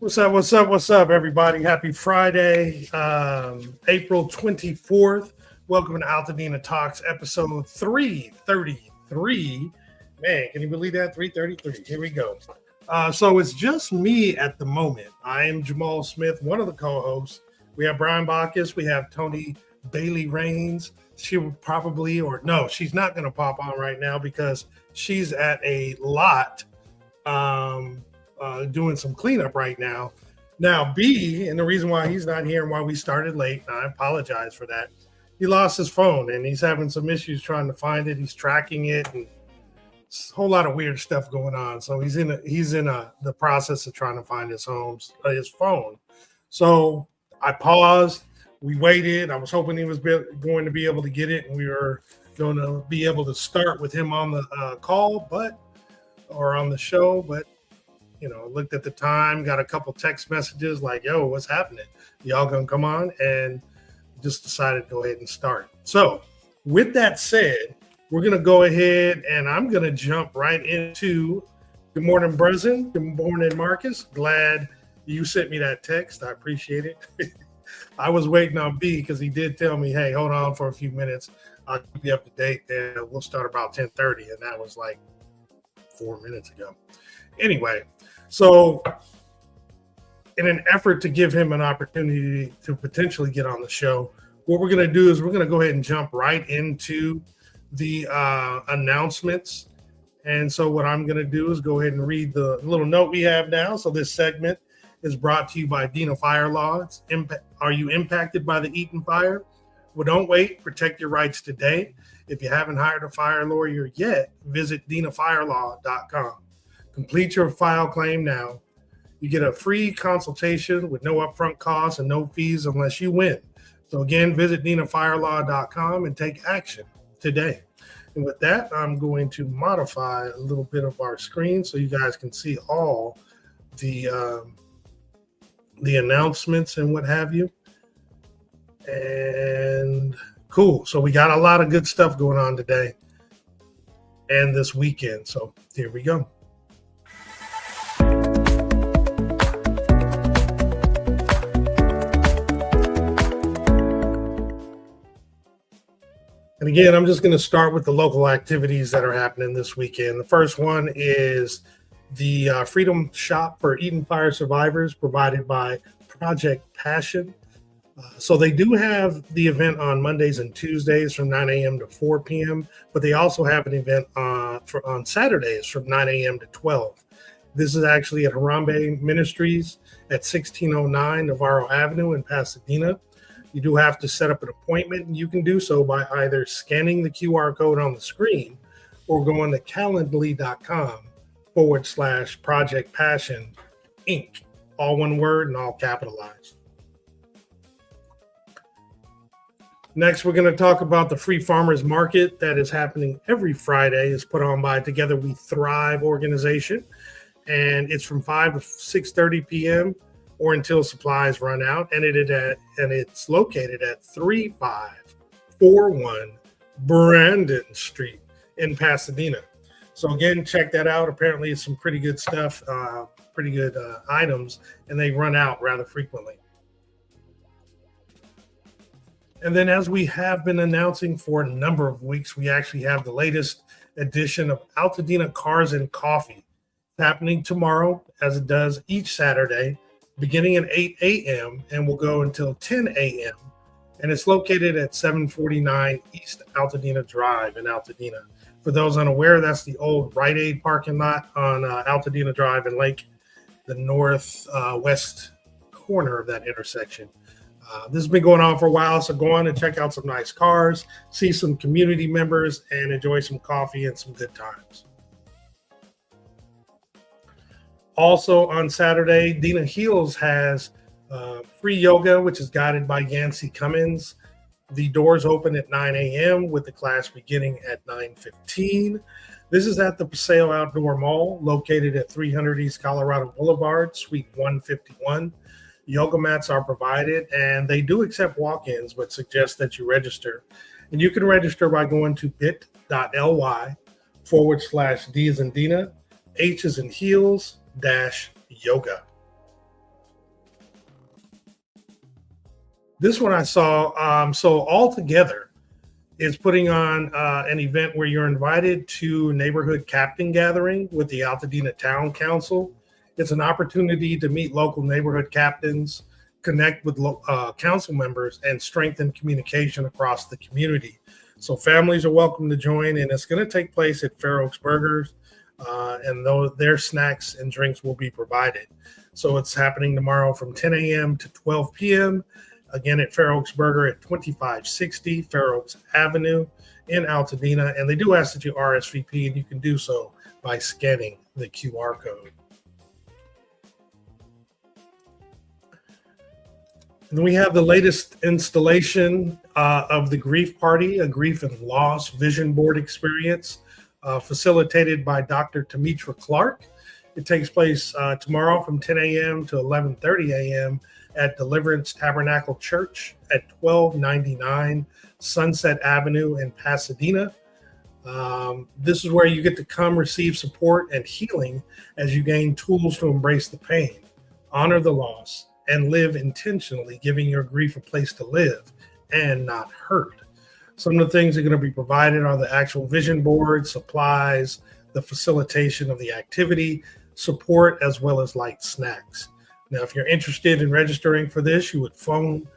What's up? What's up? What's up, everybody? Happy Friday, April 24th. Welcome to Altadena Talks, episode 333. Man, can you believe that? 333. Here we go. So it's just me at the moment. I am Jamal Smith, one of the co-hosts. We have Brian Bacchus. We have Tony Bailey Rains. She will probably, or no, she's not going to pop on right now because she's at a lot doing some cleanup right now. Now, B, and the reason why he's not here and why we started late, and I apologize for that, he lost his phone and he's having some issues trying to find it. He's tracking it and a whole lot of weird stuff going on. So he's in the process of trying to find his phone. So I paused. We waited. I was hoping he was going to be able to get it, and we were going to be able to start with him on the call, or on the show. But looked at the time, got a couple text messages like, "Yo, what's happening? Y'all gonna come on?" And just decided to go ahead and start. So, with that said, we're gonna go ahead and I'm gonna jump right into. Good morning, Breslin. Good morning, Marcus. Glad you sent me that text. I appreciate it. I was waiting on B because he did tell me, "Hey, hold on for a few minutes. I'll keep you up to date. And we'll start about 10:30," and that was like 4 minutes ago. Anyway, so in an effort to give him an opportunity to potentially get on the show, what we're going to do is we're going to go ahead and jump right into the announcements. And so what I'm going to do is go ahead and read the little note we have now. So this segment is brought to you by Dina Fire Law. Are you impacted by the Eaton fire? Well, don't wait. Protect your rights today. If you haven't hired a fire lawyer yet, visit dinafirelaw.com. Complete your file claim now. You get a free consultation with no upfront costs and no fees unless you win. So again, visit dinafirelaw.com and take action today. And with that, I'm going to modify a little bit of our screen so you guys can see all the announcements and what have you. And cool. So we got a lot of good stuff going on today and this weekend. So here we go. And again, I'm just going to start with the local activities that are happening this weekend. The first one is the Freedom Shop for Eaton Fire Survivors provided by Project Passion. So they do have the event on Mondays and Tuesdays from 9 a.m. to 4 p.m., but they also have an event on Saturdays from 9 a.m. to 12. This is actually at Harambe Ministries at 1609 Navarro Avenue in Pasadena. You do have to set up an appointment, and you can do so by either scanning the QR code on the screen or going to calendly.com/Project Passion Inc. All one word and all capitalized. Next, we're going to talk about the free farmers market that is happening every Friday. It's put on by Together We Thrive organization, and it's from 5 to 6:30 p.m. or until supplies run out, and it's located at 3541 Brandon Street in Pasadena. So again, check that out. Apparently, it's some pretty good stuff, pretty good items, and they run out rather frequently. And then, as we have been announcing for a number of weeks, we actually have the latest edition of Altadena Cars and Coffee. It's happening tomorrow, as it does each Saturday, beginning at 8 a.m. and will go until 10 a.m. And it's located at 749 East Altadena Drive in Altadena. For those unaware, that's the old Rite Aid parking lot on Altadena Drive in Lake, the northwest corner of that intersection. This has been going on for a while, so go on and check out some nice cars, see some community members, and enjoy some coffee and some good times. Also on Saturday, Dina Heals has free yoga, which is guided by Yancy Cummins. The doors open at 9 a.m. with the class beginning at 9:15. This is at the Paseo Outdoor Mall, located at 300 East Colorado Boulevard, Suite 151. Yoga mats are provided, and they do accept walk-ins, but suggest that you register. And you can register by going to bit.ly/D as in Dina, H as in Heels, -yoga. This one I saw. So Altogether is putting on an event where you're invited to neighborhood captain gathering with the Altadena Town Council. It's an opportunity to meet local neighborhood captains, connect with council members, and strengthen communication across the community. So families are welcome to join, and it's going to take place at Fair Oaks Burgers, and their snacks and drinks will be provided. So it's happening tomorrow from 10 a.m. to 12 p.m. Again, at Fair Oaks Burger at 2560 Fair Oaks Avenue in Altadena. And they do ask that you RSVP, and you can do so by scanning the QR code. And we have the latest installation of the Grief Party, a grief and loss vision board experience facilitated by Dr. Tamitra Clark. It takes place tomorrow from 10 a.m. to 11:30 a.m. at Deliverance Tabernacle Church at 1299 Sunset Avenue in Pasadena. This is where you get to come receive support and healing as you gain tools to embrace the pain, honor the loss, and live intentionally, giving your grief a place to live and not hurt. Some of the things that are going to be provided are the actual vision board, supplies, the facilitation of the activity, support, as well as light snacks. Now, if you're interested in registering for this, you would phone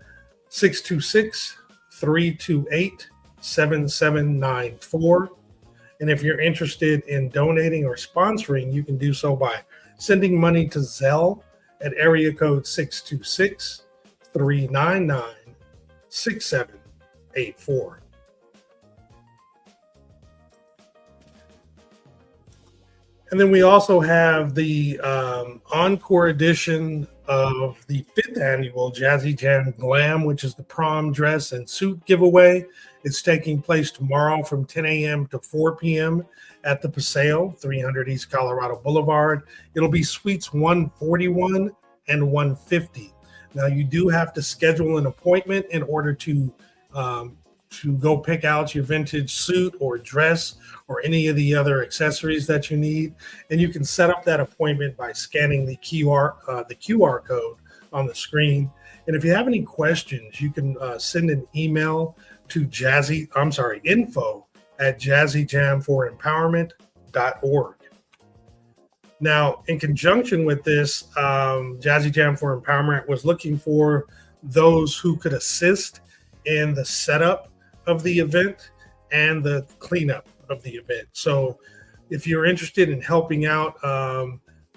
626-328-7794. And if you're interested in donating or sponsoring, you can do so by sending money to Zelle at area code 626-399-6784. And then we also have the encore edition of the 5th annual Jazzy Jam Glam, which is the prom dress and suit giveaway. It's taking place tomorrow from 10 a.m. to 4 p.m. at the Paseo, 300 East Colorado Boulevard. It'll be suites 141 and 150. Now, you do have to schedule an appointment in order to go pick out your vintage suit or dress or any of the other accessories that you need. And you can set up that appointment by scanning the QR code on the screen. And if you have any questions, you can send an email to info@jazzyjamfoремpowerment.org. Now, in conjunction with this, Jazzy Jam for Empowerment was looking for those who could assist in the setup of the event and the cleanup of the event. So if you're interested in helping out,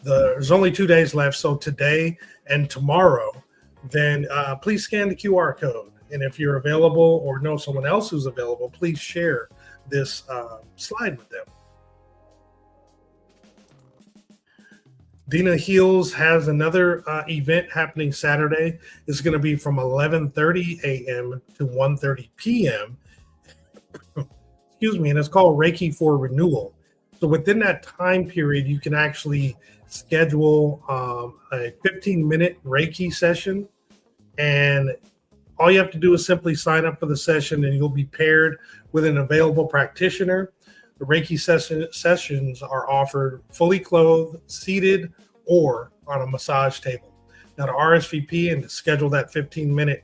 there's only 2 days left. So today and tomorrow, then please scan the QR code. And if you're available or know someone else who's available, please share this slide with them. Dina Heals has another event happening Saturday. It's going to be from 11:30 a.m. to 1:30 p.m. Excuse me, and it's called Reiki for Renewal. So within that time period, you can actually schedule a 15-minute Reiki session, and all you have to do is simply sign up for the session, and you'll be paired with an available practitioner. The Reiki sessions are offered fully clothed, seated, or on a massage table. Now, to RSVP and to schedule that 15-minute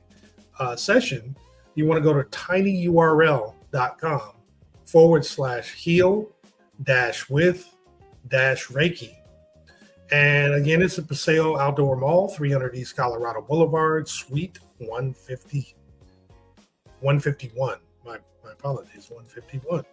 session, you want to go to tinyurl.com/heal-with-Reiki. And again, it's at Paseo Outdoor Mall, 300 East Colorado Boulevard, Suite 151. My apologies, 151.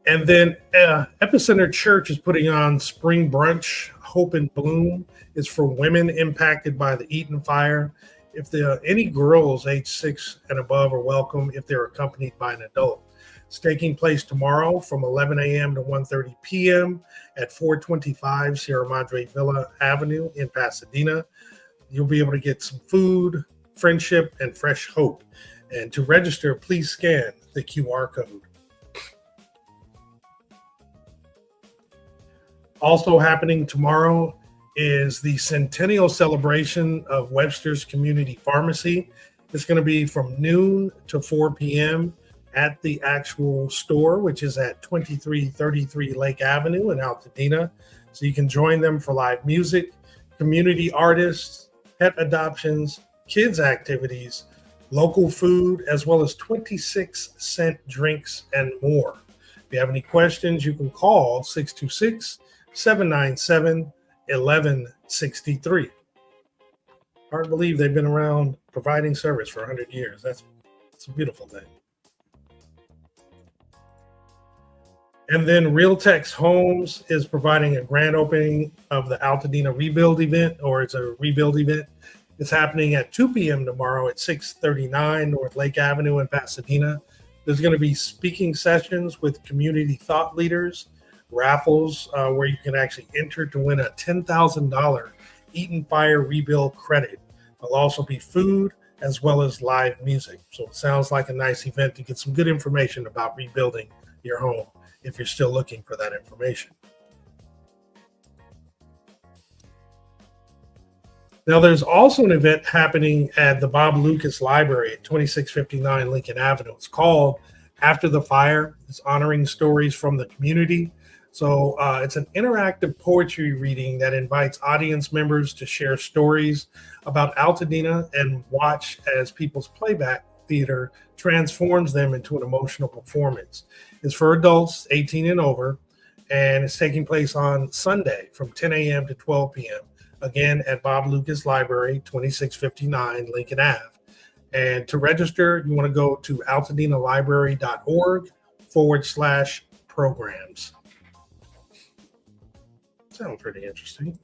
And then Epicenter Church is putting on Spring Brunch. Hope and Bloom is for women impacted by the Eaton fire. If any girls age 6 and above are welcome if they're accompanied by an adult. It's taking place tomorrow from 11 a.m. to 1:30 p.m. at 425 Sierra Madre Villa Avenue in Pasadena. You'll be able to get some food, friendship, and fresh hope. And to register, please scan the QR code. Also happening tomorrow is the centennial celebration of Webster's Community Pharmacy. It's going to be from noon to 4 p.m. at the actual store, which is at 2333 Lake Avenue in Altadena. So you can join them for live music, community artists, pet adoptions, kids' activities, local food, as well as 26-cent drinks and more. If you have any questions, you can call 626 797 1163. Hard to believe they've been around providing service for 100 years. That's a beautiful thing. And then Realtex Homes is providing a grand opening of the Altadena Rebuild event, or it's a rebuild event. It's happening at 2 p.m. tomorrow at 639 North Lake Avenue in Pasadena. There's going to be speaking sessions with community thought leaders, raffles where you can actually enter to win a $10,000 Eaton Fire Rebuild credit. There'll also be food as well as live music. So it sounds like a nice event to get some good information about rebuilding your home if you're still looking for that information. Now, there's also an event happening at the Bob Lucas Library at 2659 Lincoln Avenue. It's called After the Fire. It's honoring stories from the community. So it's an interactive poetry reading that invites audience members to share stories about Altadena and watch as people's playback theater transforms them into an emotional performance. It's for adults 18 and over, and it's taking place on Sunday from 10 a.m. to 12 p.m. Again, at Bob Lucas Library, 2659 Lincoln Ave. And to register, you want to go to altadenalibrary.org/programs. Sounds pretty interesting.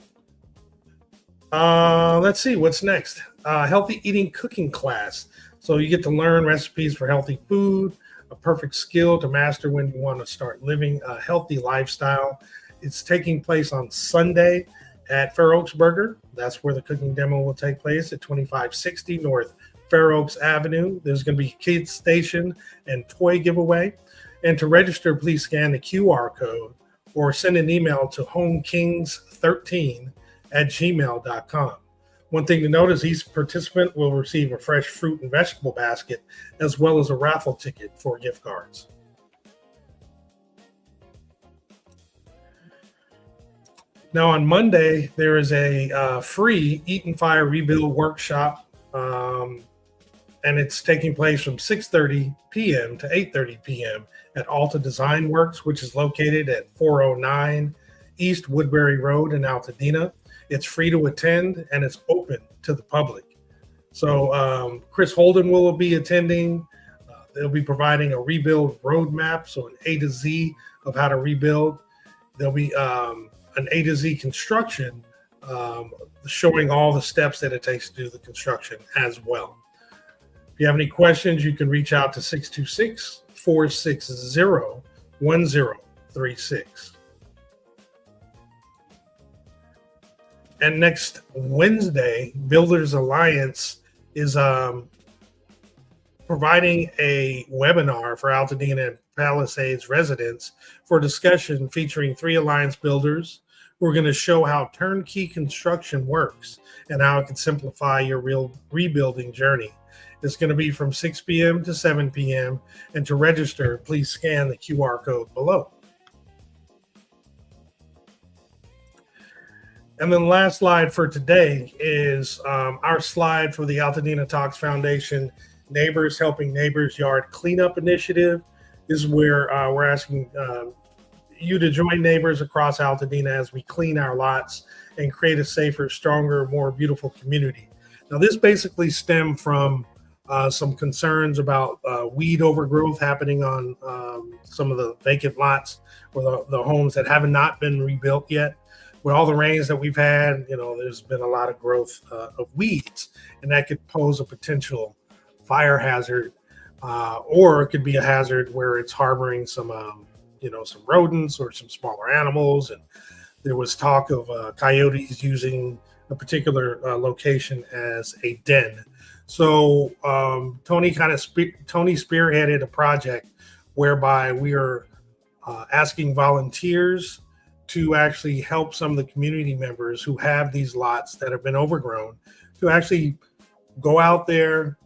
Let's see, what's next? Healthy eating cooking class. So you get to learn recipes for healthy food, a perfect skill to master when you want to start living a healthy lifestyle. It's taking place on Sunday at Fair Oaks Burger. That's where the cooking demo will take place at 2560 North Fair Oaks Avenue. There's going to be kids station and toy giveaway. And to register, please scan the QR code or send an email to homekings13@gmail.com. One thing to note is each participant will receive a fresh fruit and vegetable basket, as well as a raffle ticket for gift cards. Now on Monday, there is a free Eaton Fire Rebuild workshop, and it's taking place from 6:30 p.m. to 8:30 p.m. at Alta Design Works, which is located at 409 East Woodbury Road in Altadena. It's free to attend, and it's open to the public. So Chris Holden will be attending. They'll be providing a rebuild roadmap, so an A to Z of how to rebuild. There'll be an A to Z construction, showing all the steps that it takes to do the construction as well. If you have any questions, you can reach out to 626-460-1036. And next Wednesday, Builders Alliance is providing a webinar for Altadena and Palisades residents for a discussion featuring 3 Alliance builders who are going to show how turnkey construction works and how it can simplify your real rebuilding journey. It's going to be from 6 p.m. to 7 p.m. And to register, please scan the QR code below. And then the last slide for today is our slide for the Altadena Talks Foundation Neighbors Helping Neighbors Yard Cleanup Initiative. This is where we're asking you to join neighbors across Altadena as we clean our lots and create a safer, stronger, more beautiful community. Now, this basically stemmed from some concerns about weed overgrowth happening on some of the vacant lots or the homes that have not been rebuilt yet. With all the rains that we've had, there's been a lot of growth of weeds, and that could pose a potential fire hazard, or it could be a hazard where it's harboring some rodents or some smaller animals. And there was talk of coyotes using a particular location as a den. So Tony spearheaded a project whereby we are asking volunteers to actually help some of the community members who have these lots that have been overgrown to actually go out there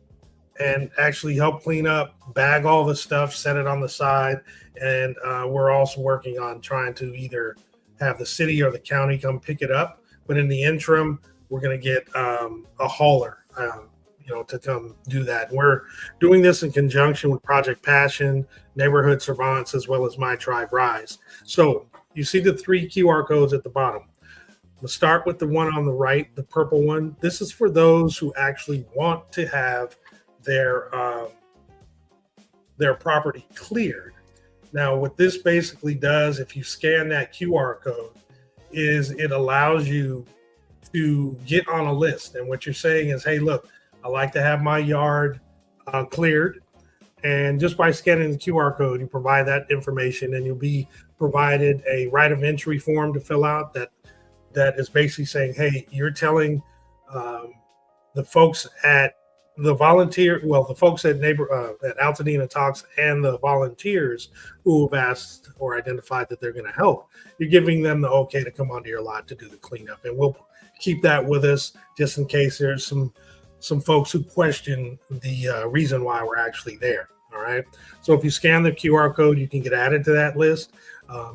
and actually help clean up, bag all the stuff, set it on the side. And we're also working on trying to either have the city or the county come pick it up. But in the interim, we're going to get a hauler to come do that. We're doing this in conjunction with Project Passion, Neighborhood Savants, as well as My Tribe Rise. So you see the 3 QR codes at the bottom. We'll start with the one on the right, the purple one. This is for those who actually want to have their property cleared. Now, what this basically does, if you scan that QR code, is it allows you to get on a list. And what you're saying is, hey, look, I like to have my yard cleared. And just by scanning the QR code, you provide that information, and you'll be provided a right of entry form to fill out that is basically saying, hey, you're telling the folks at the folks at at Altadena Talks and the volunteers who have asked or identified that they're going to help, you're giving them the okay to come onto your lot to do the cleanup. And we'll keep that with us just in case there's some folks who question the reason why we're actually there. All right. So if you scan the QR code, you can get added to that list.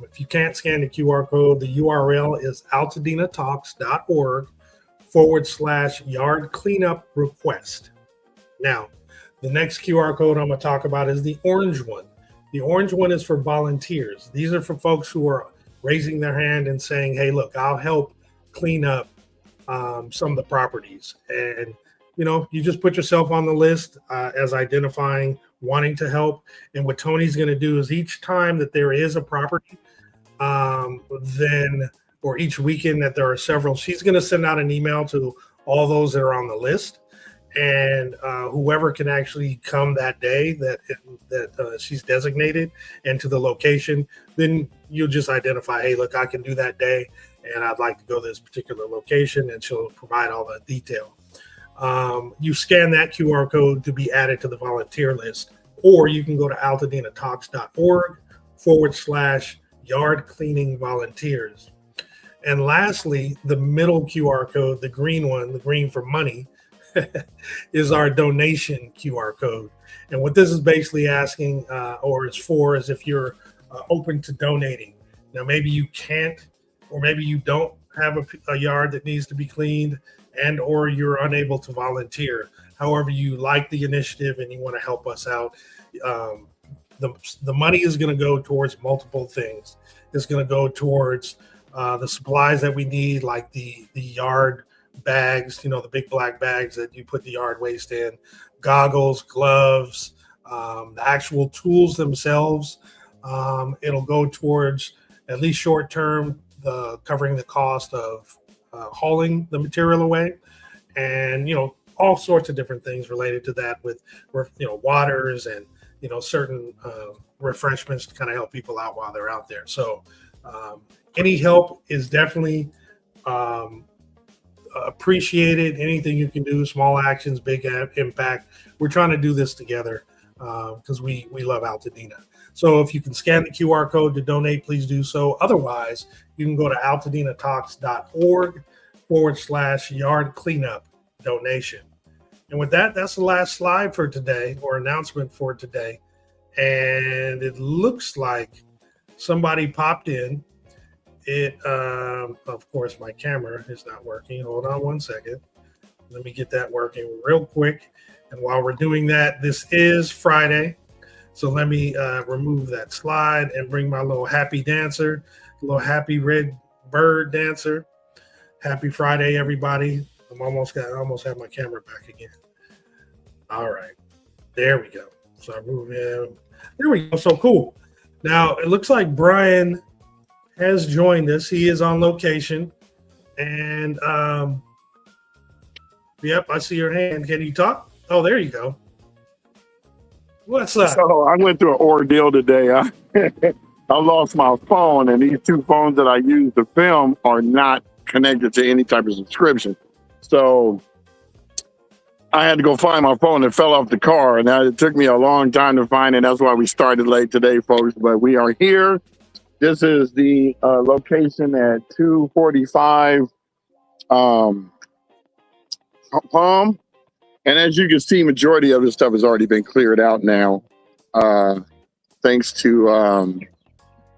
If you can't scan the QR code, the URL is altadenatalks.org/yard cleanup request. Now, the next QR code I'm going to talk about is the orange one. The orange one is for volunteers. These are for folks who are raising their hand and saying, hey, look, I'll help clean up some of the properties. And, you just put yourself on the list as identifying wanting to help. And what Tony's going to do is each time that there is a property, or each weekend that there are several, she's going to send out an email to all those that are on the list. And whoever can actually come that day that she's designated and to the location, then you'll just identify, hey, look, I can do that day, and I'd like to go to this particular location, and she'll provide all the detail. You scan that QR code to be added to the volunteer list, or you can go to altadenatalks.org/yard cleaning volunteers. And lastly, the middle QR code, the green one, the green for money, is our donation QR code. And what this is basically asking is if you're open to donating. Now, maybe you can't, or maybe you don't have a yard that needs to be cleaned, and or you're unable to volunteer. However, you like the initiative and you want to help us out. The money is going to go towards multiple things. It's going to go towards the supplies that we need, like the yard bags, the big black bags that you put the yard waste in, goggles, gloves, the actual tools themselves. It'll go towards, at least short term, covering the cost of hauling the material away, and all sorts of different things related to that, with waters and certain refreshments to kind of help people out while they're out there. So any help is definitely appreciated. Anything you can do, small actions, big impact. We're trying to do this together because we love Altadena. So if you can scan the QR code to donate, please do so. Otherwise, you can go to altadenatalks.org/yard cleanup donation. And with that, that's the last slide for today, or announcement for today. And it looks like somebody popped in. Of course, my camera is not working. Hold on one second. Let me get that working real quick. And while we're doing that, this is Friday. So let me remove that slide and bring my little happy dancer, little happy red bird dancer. Happy Friday, everybody. I almost have my camera back again. All right. There we go. So I move in. There we go. So cool. Now, it looks like Brian has joined us. He is on location. And, yep, I see your hand. Can you talk? Oh, there you go. What's up? So I went through an ordeal today. I lost my phone, and these 2 phones that I use to film are not connected to any type of subscription. So I had to go find my phone. It fell off the car, and it took me a long time to find it. That's why we started late today, folks. But we are here. This is the location at 245 Palm. And as you can see, majority of this stuff has already been cleared out now, thanks to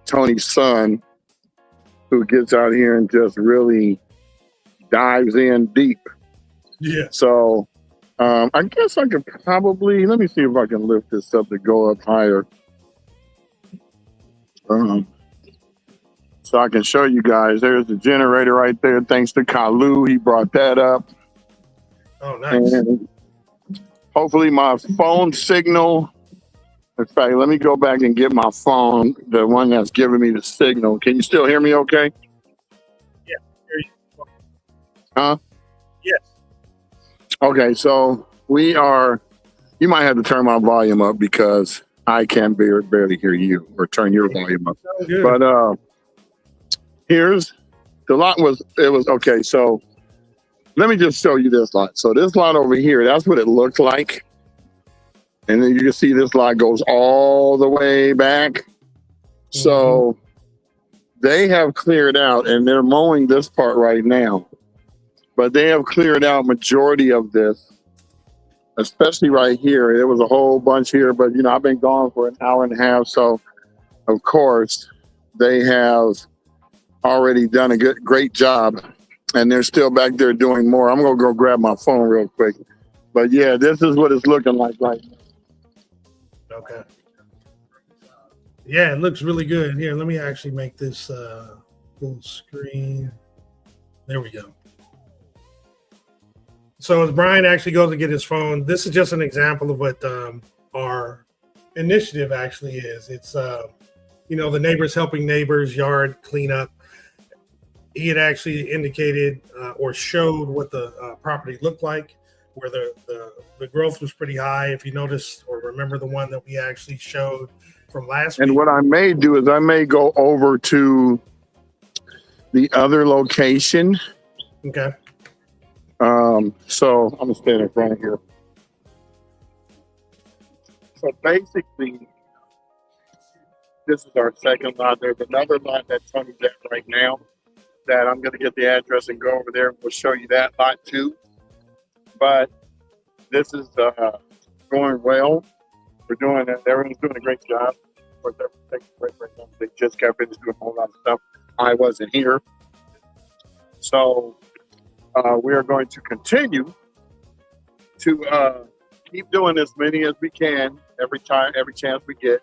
Tony's son, who gets out here and just really dives in deep. Yeah. So I guess I could probably, let me see if I can lift this up to go up higher. So I can show you guys. There's the generator right there. Thanks to Kalu, he brought that up. Oh, nice. And hopefully my phone signal. In fact, let me go back and get my phone, the one that's giving me the signal. Can you still hear me okay? Yeah, hear you. Huh? Yes. Okay, so we are, you might have to turn my volume up because I can barely hear you, or turn your volume up. Sounds good. But here's, the lot was, it was, okay, so let me just show you this lot. So this lot over here, that's what it looked like. And then you can see this lot goes all the way back. So they have cleared out, and they're mowing this part right now. But they have cleared out majority of this, especially right here. There was a whole bunch here, but you know, I've been gone for an hour and a half. So of course they have already done a great job, and they're still back there doing more. I'm gonna go grab my phone real quick. But yeah, this is what it's looking like right now. Okay. Yeah, it looks really good. Here, let me actually make this full screen. There we go. So as Brian actually goes to get his phone, this is just an example of what our initiative actually is. It's, you know, the Neighbors Helping Neighbors yard cleanup. He had actually indicated or showed what the property looked like, where the growth was pretty high. If you notice or remember the one that we actually showed from last week. And what I may do is I may go over to the other location. Okay. So I'm gonna stand in front of here. So basically, this is our second lot. There's another lot that Tony's at right now that I'm gonna get the address and go over there, and we'll show you that lot too. But this is going well. We're doing it. Everyone's doing a great job. Of course, everything's great right now. They just got finished doing a whole lot of stuff. I wasn't here. So we are going to continue to keep doing as many as we can every chance we get.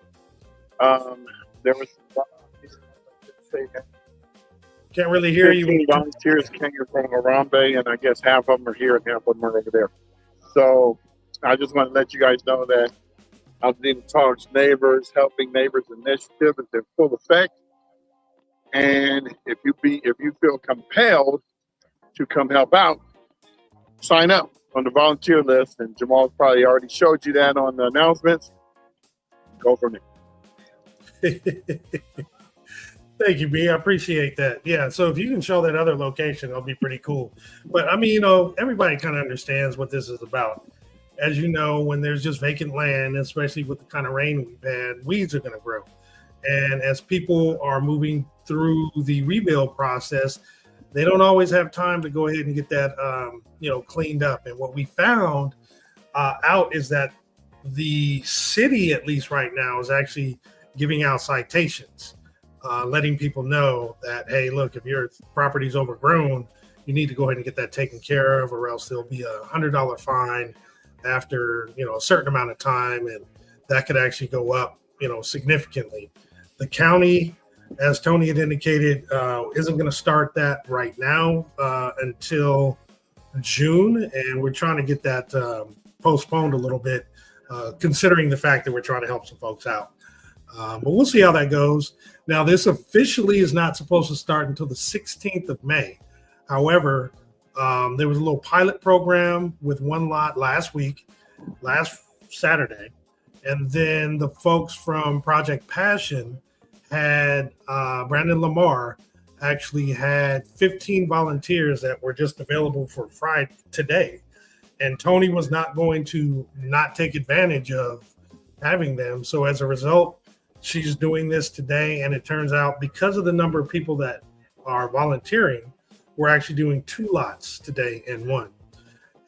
There was Can't really hear you. 15 volunteers came here from Harambe, and I guess half of them are here and half of them are over there. So I just want to let you guys know that Altadena Talks Neighbors Helping Neighbors initiative is in full effect. And if you feel compelled to come help out, sign up on the volunteer list. And Jamal's probably already showed you that on the announcements. Go from there. Thank you, B. I appreciate that. Yeah, so if you can show that other location, it'll be pretty cool. But I mean, you know, everybody kind of understands what this is about. As you know, when there's just vacant land, especially with the kind of rain we've had, weeds are going to grow. And as people are moving through the rebuild process, they don't always have time to go ahead and get that, you know, cleaned up. And what we found out is that the city, at least right now, is actually giving out citations. Letting people know that, hey, look, if your property's overgrown, you need to go ahead and get that taken care of, or else there'll be a $100 fine after, you know, a certain amount of time, and that could actually go up, you know, significantly. The county, as Tony had indicated, isn't going to start that right now until June, and we're trying to get that postponed a little bit, considering the fact that we're trying to help some folks out. But we'll see how that goes. Now, this officially is not supposed to start until the 16th of May. However, there was a little pilot program with one lot last Saturday. And then the folks from Project Passion had, Brandon Lamar actually had 15 volunteers that were just available for Friday today. And Tony was not going to not take advantage of having them. So as a result, she's doing this today, and it turns out because of the number of people that are volunteering, we're actually doing 2 lots today in one.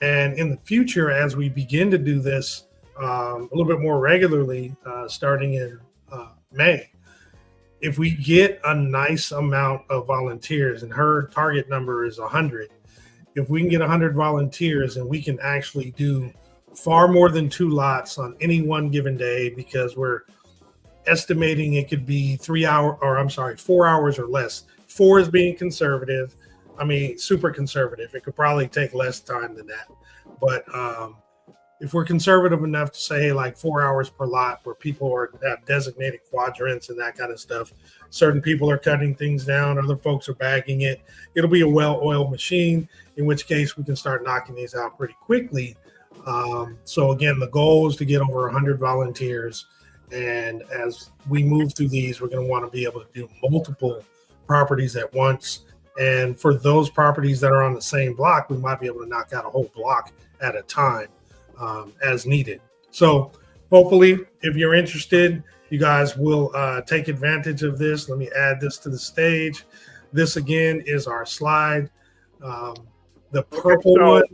And in the future, as we begin to do this a little bit more regularly, starting in May, if we get a nice amount of volunteers, and her target number is 100, if we can get 100 volunteers and we can actually do far more than 2 lots on any one given day, because we're estimating it could be 4 hours or less. 4 is being conservative. I mean, super conservative. It could probably take less time than that. But if we're conservative enough to say, hey, like 4 hours per lot, where people have designated quadrants and that kind of stuff, certain people are cutting things down, other folks are bagging it. It'll be a well-oiled machine, in which case we can start knocking these out pretty quickly. So again, the goal is to get over 100 volunteers. And as we move through these, we're going to want to be able to do multiple properties at once. And for those properties that are on the same block, we might be able to knock out a whole block at a time as needed. So hopefully, if you're interested, you guys will take advantage of this. Let me add this to the stage. This again is our slide. The purple one.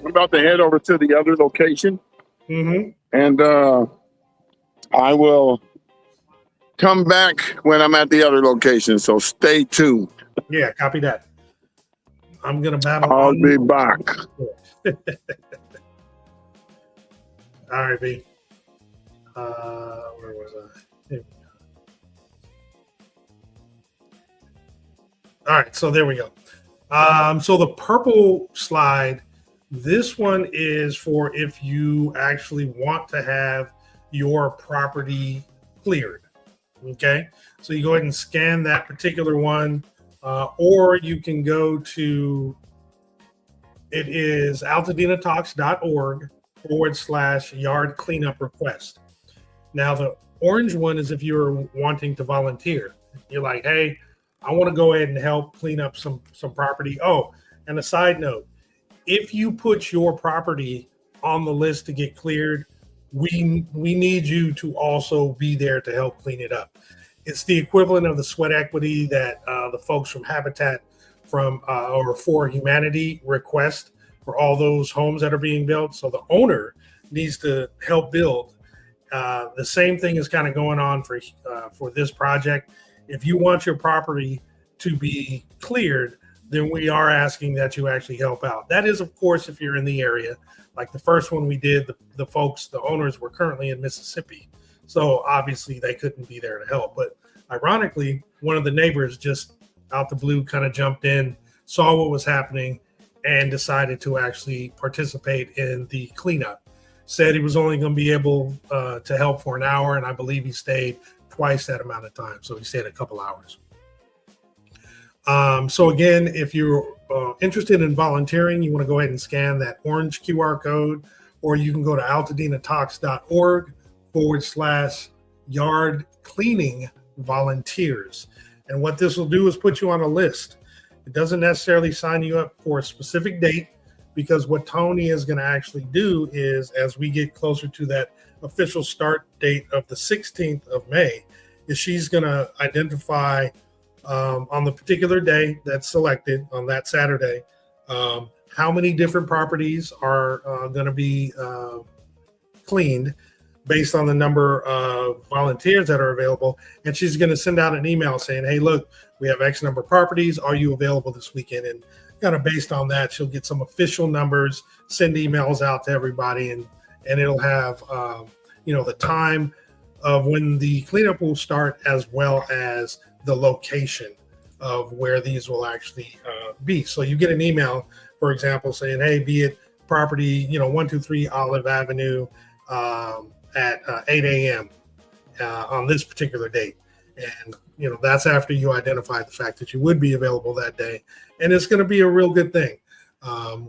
I'm about to head over to the other location. Mm-hmm. And I will come back when I'm at the other location. So stay tuned. Yeah, copy that. I'm going to battle. I'll be back. All right, B. Where was I? Here we go. All right, so there we go. So the purple slide, this one is for if you actually want to have your property cleared. Okay, so you go ahead and scan that particular one, or you can go to, it is altadenatalks.org/yard cleanup request. Now, the orange one is if you're wanting to volunteer. You're like, hey, I want to go ahead and help clean up some property. Oh, and a side note, if you put your property on the list to get cleared, we need you to also be there to help clean it up. It's the equivalent of the sweat equity that the folks from Habitat or for Humanity request for all those homes that are being built. So the owner needs to help build. The same thing is kind of going on for this project. If you want your property to be cleared, then we are asking that you actually help out. That is, of course, if you're in the area. Like the first one we did, the owners were currently in Mississippi. So obviously they couldn't be there to help. But ironically, one of the neighbors just out the blue kind of jumped in, saw what was happening, and decided to actually participate in the cleanup. Said he was only going to be able to help for an hour, and I believe he stayed twice that amount of time. So he stayed a couple hours. So again, if you're interested in volunteering, you want to go ahead and scan that orange QR code, or you can go to altadenatalks.org/yard cleaning volunteers. And what this will do is put you on a list. It doesn't necessarily sign you up for a specific date, because what Tony is going to actually do is, as we get closer to that official start date of the 16th of May, is she's going to identify on the particular day that's selected on that Saturday, how many different properties are going to be cleaned based on the number of volunteers that are available. And she's going to send out an email saying, hey, look, we have X number of properties. Are you available this weekend? And kind of based on that, she'll get some official numbers, send emails out to everybody, and it'll have, the time of when the cleanup will start, as well as the location of where these will actually be. So you get an email, for example, saying, hey, be it property, 123 Olive Avenue at 8 a.m. On this particular date. And, that's after you identify the fact that you would be available that day. And it's going to be a real good thing.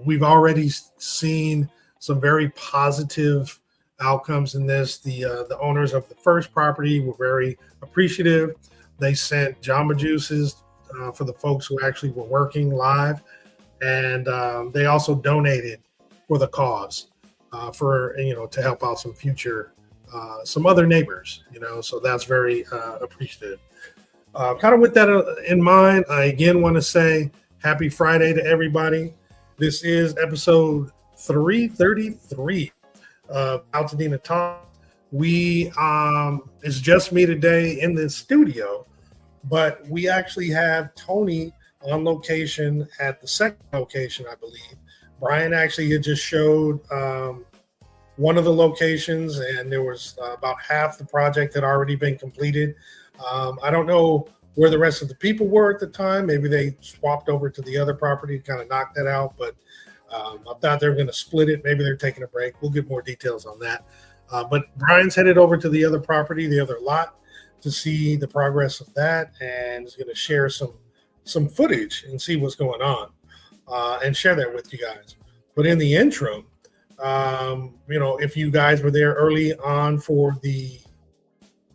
We've already seen some very positive outcomes in this. The owners of the first property were very appreciative. They sent Jamba Juices for the folks who actually were working live. And they also donated for the cause to help out some future, some other neighbors, so that's very appreciative. Kind of with that in mind, I again want to say happy Friday to everybody. This is episode 333 of Altadena Talks. It's just me today in the studio, but we actually have Tony on location at the second location, I believe. Brian actually had just showed one of the locations, and there was about half the project had already been completed. I don't know where the rest of the people were at the time. Maybe they swapped over to the other property to kind of knock that out, but I thought they were going to split it. Maybe they're taking a break. We'll get more details on that. But Brian's headed over to the other property, the other lot, to see the progress of that, and is going to share some footage and see what's going on, and share that with you guys. But in the interim, if you guys were there early on for the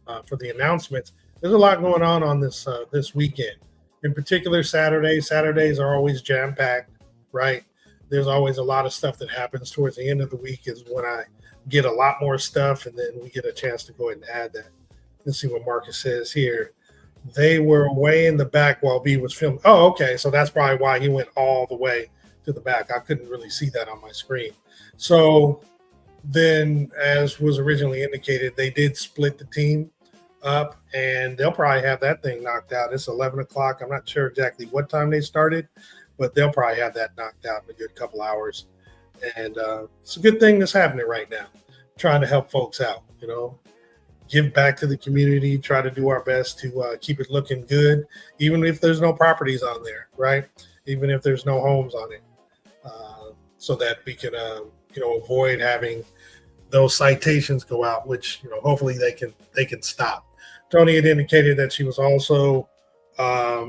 announcements, there's a lot going on this weekend. In particular, Saturdays are always jam packed, right? There's always a lot of stuff that happens towards the end of the week is when I get a lot more stuff, and then we get a chance to go ahead and add that. Let's see what Marcus says here. They were way in the back while B was filming. Oh, okay. So that's probably why he went all the way to the back. I couldn't really see that on my screen. So then, as was originally indicated, they did split the team up, and they'll probably have that thing knocked out. It's 11 o'clock. I'm not sure exactly what time they started, but they'll probably have that knocked out in a good couple hours. And it's a good thing that's happening right now. Trying to help folks out, give back to the community, try to do our best to keep it looking good, even if there's no properties on there, right? Even if there's no homes on it, so that we can, avoid having those citations go out, which, hopefully they can stop. Tony had indicated that she was also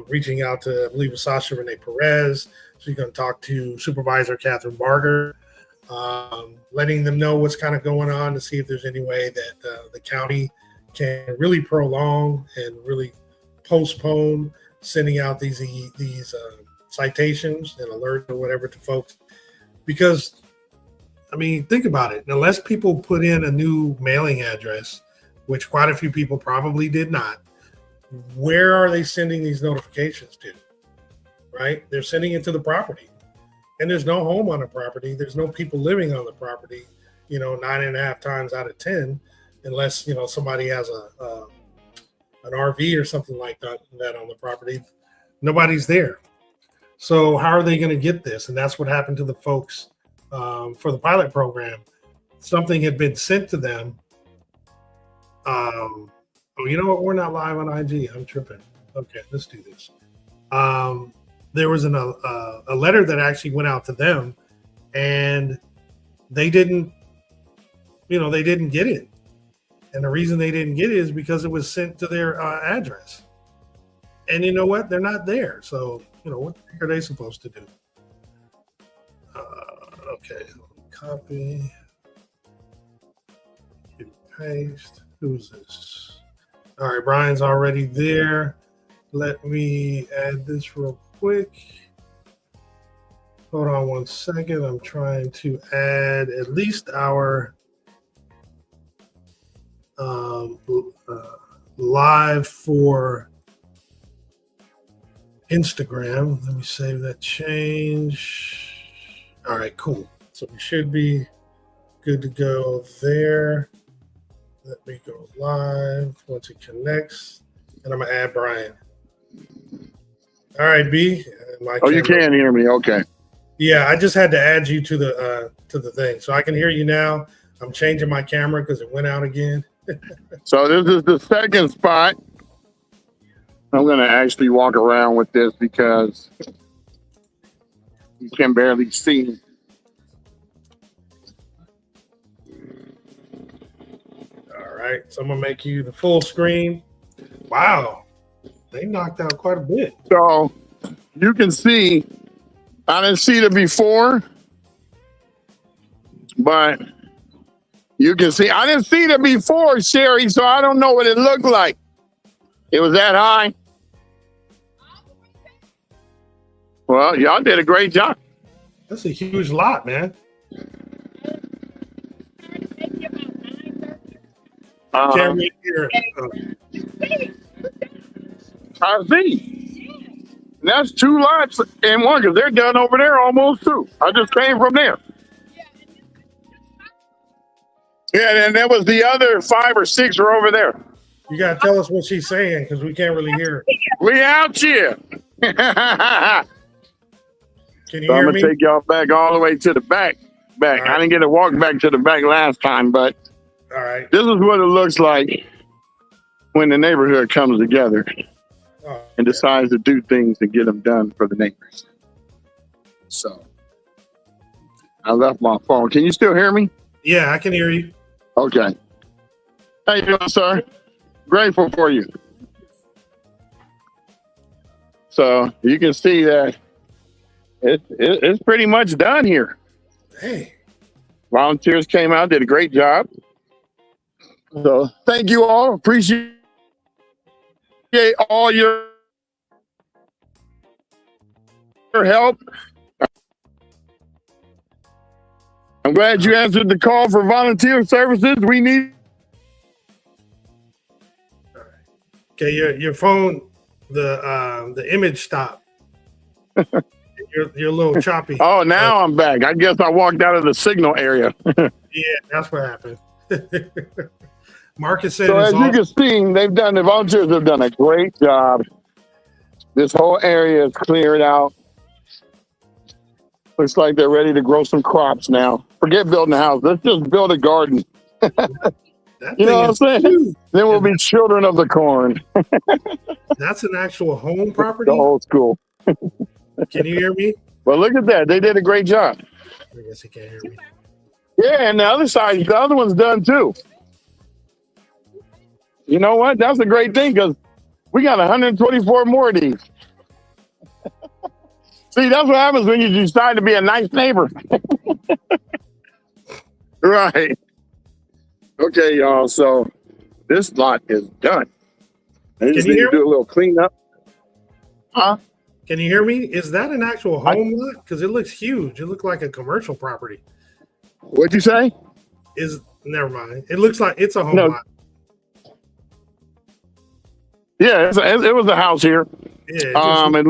reaching out to, I believe, Sasha Renee Perez. She's going to talk to Supervisor Catherine Barger, letting them know what's kind of going on to see if there's any way that the county can really prolong and really postpone sending out these citations and alerts or whatever to folks. Because, think about it. Unless people put in a new mailing address, which quite a few people probably did not, where are they sending these notifications to? Right? They're sending it to the property. And there's no home on the property. There's no people living on the property, 9.5 times out of 10, unless, somebody has an RV or something like that on the property. Nobody's there. So how are they going to get this? And that's what happened to the folks for the pilot program. Something had been sent to them. You know what? We're not live on IG. I'm tripping. Okay, let's do this. There was a letter that actually went out to them, and they didn't get it. And the reason they didn't get it is because it was sent to their address. And you know what? They're not there. So, what the heck are they supposed to do? Okay, copy, paste. Who's this? All right, Brian's already there. Let me add this real quick. Hold on one second. I'm trying to add at least our live for Instagram. Let me save that change. All right, cool. So we should be good to go there. Let me go live once it connects, and I'm gonna add Brian. All right, B. You can hear me? Okay. Yeah, I just had to add you to the thing, so I can hear you now. I'm changing my camera because it went out again. So this is the second spot. I'm going to actually walk around with this because you can barely see. All right, so I'm going to make you the full screen. Wow, they knocked out quite a bit. So you can see, I didn't see the before, but you can see, I didn't see the before, Sherry, so I don't know what it looked like. It was that high. Well, y'all did a great job. That's a huge lot, man. Can't really hear it. I see. That's 2 lots in one because they're done over there almost too. I just came from there. Yeah, and there was the other 5 or 6 are over there. You got to tell us what she's saying because we can't really hear her. We out here. Can you So I'm hear going me? to take y'all back all the way to the back. back. All I right. didn't get to walk back to the back last time, but All right. this is what it looks like when the neighborhood comes together Oh, and decides to do things and get them done for the neighbors. So I left my phone. Can you still hear me? yeah, I can hear you. Okay. How you doing, sir? Grateful for you. So you can see that it's pretty much done here. Hey. Volunteers came out, did a great job. So thank you all. Appreciate all your help. I'm glad you answered the call for volunteer services. We need. Okay, your phone, the image stopped. You're a little choppy. Oh, now I'm back. I guess I walked out of the signal area. Yeah, that's what happened. Marcus said So it's as you can see, the volunteers have done a great job. This whole area is cleared out. Looks like they're ready to grow some crops now. Forget building a house. Let's just build a garden. that You know what I'm thing is saying? huge. Then we'll be children of the corn. That's an actual home The property. old school. Can you hear me? Well, look at that. They did a great job. I guess he can't hear me. Yeah, and the other side, the other one's done too. You know what? That's a great thing because we got 124 more of these. See, that's what happens when you decide to be a nice neighbor. Right. Okay, y'all. So this lot is done. They just you need hear to do a little cleanup. Huh? Can you hear me? Is that an actual home lot? Because it looks huge. It looks like a commercial property. What'd you say? Never mind. It looks like it's a home No. lot. Yeah, it was a house here. Yeah. It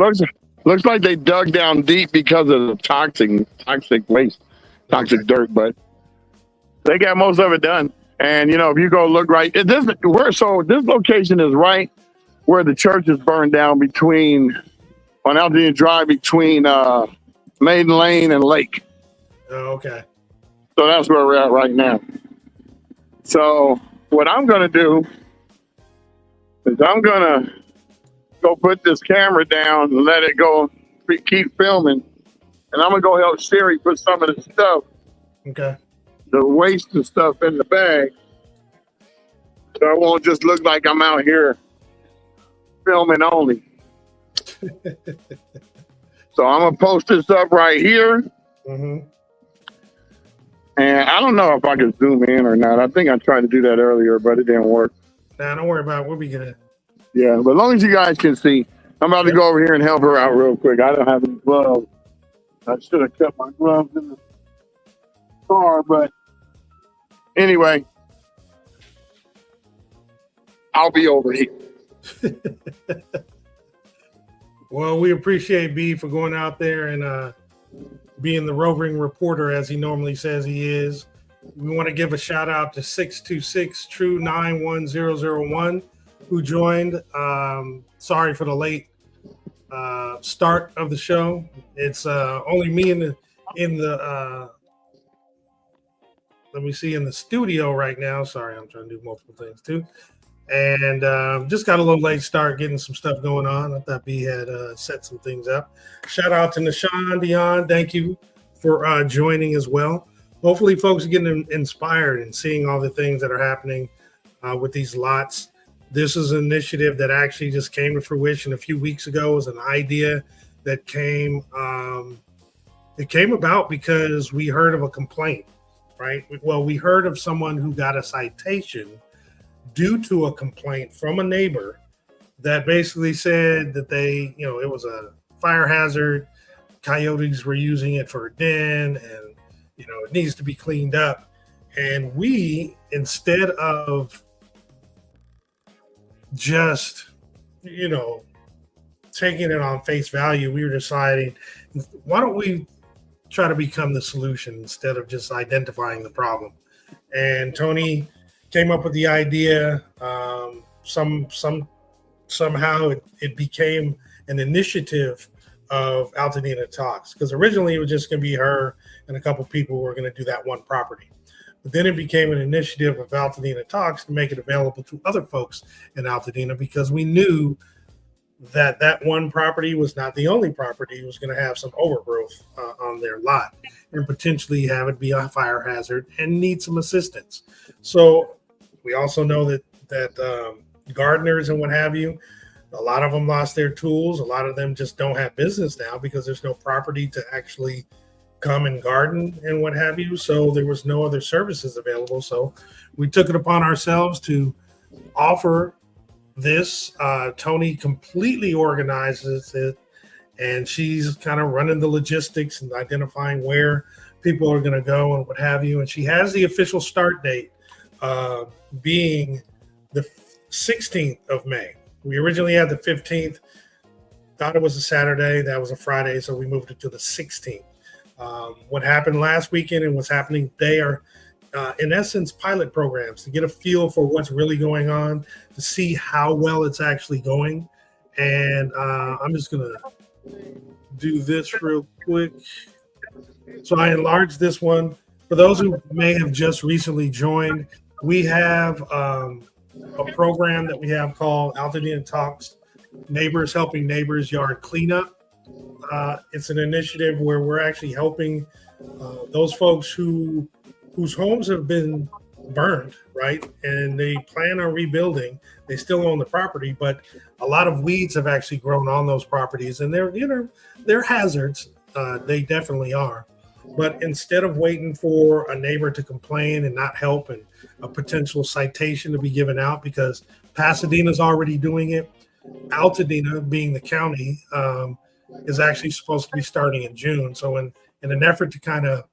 looks like they dug down deep because of the toxic waste, toxic dirt, but they got most of it done. And if you go look right, this location is right where the church is burned down on Altadena Drive between Maiden Lane and Lake. Oh, okay. So that's where we're at right now. So what I'm gonna do is I'm gonna go put this camera down and let it go, keep filming. And I'm gonna go help Sherry put some of the stuff, Okay. the waste and stuff in the bag. So I won't just look like I'm out here filming only. So I'm gonna post this up right here. Mm-hmm. And I don't know if I can zoom in or not. I think I tried to do that earlier, but it didn't work. Nah, don't worry about it. We'll be good. Yeah, but as long as you guys can see, I'm about to go over here and help her out real quick. I don't have any gloves. I should have kept my gloves in the car, but anyway, I'll be over here. Well, we appreciate B for going out there and being the roving reporter as he normally says he is. We want to give a shout out to 626 True 91001 who joined. Sorry for the late start of the show. It's only me in the let me see, in the studio right now. Sorry, I'm trying to do multiple things too. And just got a little late start getting some stuff going on. I thought B had set some things up. Shout out to Nashawn Dion. Thank you for joining as well. Hopefully folks are getting inspired and seeing all the things that are happening with these lots. This is an initiative that actually just came to fruition a few weeks ago. It was an idea that came about because we heard of a complaint, right? Well, we heard of someone who got a citation due to a complaint from a neighbor that basically said that it was a fire hazard. Coyotes were using it for a den and, it needs to be cleaned up. And we, instead of just, taking it on face value, we were deciding, why don't we try to become the solution instead of just identifying the problem? And Tony came up with the idea. Somehow it became an initiative of Altadena Talks, because originally it was just going to be her and a couple people who were going to do that one property. But then it became an initiative of Altadena Talks to make it available to other folks in Altadena, because we knew that that one property was not the only property. It was going to have some overgrowth on their lot and potentially have it be a fire hazard and need some assistance. So we also know that gardeners and what have you, a lot of them lost their tools. A lot of them just don't have business now because there's no property to actually come and garden and what have you. So there was no other services available. So we took it upon ourselves to offer this. Tony completely organizes it, and she's kind of running the logistics and identifying where people are going to go and what have you. And she has the official start date being the 16th of May. We originally had the 15th, thought it was a Saturday. That was a Friday, so we moved it to the 16th. What happened last weekend and what's happening today are, in essence, pilot programs to get a feel for what's really going on, to see how well it's actually going. And I'm just going to do this real quick. So I enlarged this one. For those who may have just recently joined, we have a program that we have called Altadena Talks Neighbors Helping Neighbors Yard Cleanup. It's an initiative where we're actually helping those folks whose homes have been burned, right? And they plan on rebuilding. They still own the property, but a lot of weeds have actually grown on those properties, and they're hazards. They definitely are. But instead of waiting for a neighbor to complain and not help and a potential citation to be given out, because Pasadena's already doing it, Altadena, being the county, is actually supposed to be starting in June. So in an effort to kind of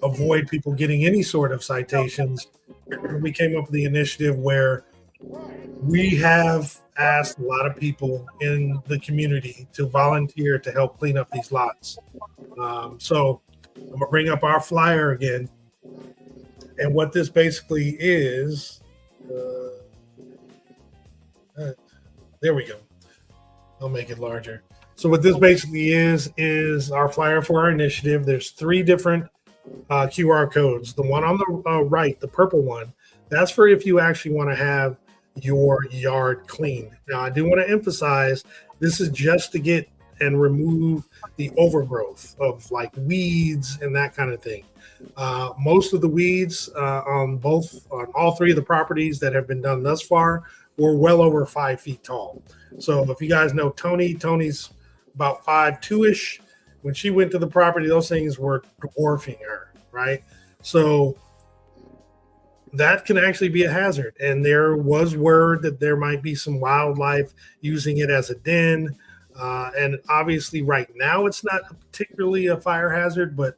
avoid people getting any sort of citations, we came up with the initiative where we have asked a lot of people in the community to volunteer to help clean up these lots. So I'm gonna bring up our flyer again. And what this basically is, there we go. I'll make it larger. So what this basically is our flyer for our initiative. There's 3 different QR codes. The one on the right, the purple one, that's for if you actually want to have your yard cleaned. Now, I do want to emphasize, this is just to get and remove the overgrowth of like weeds and that kind of thing. Most of the weeds on all 3 of the properties that have been done thus far were well over 5 feet tall. So if you guys know Tony's about 5'2"ish. When she went to the property, those things were dwarfing her, right? So that can actually be a hazard. And there was word that there might be some wildlife using it as a den. And obviously right now it's not particularly a fire hazard, but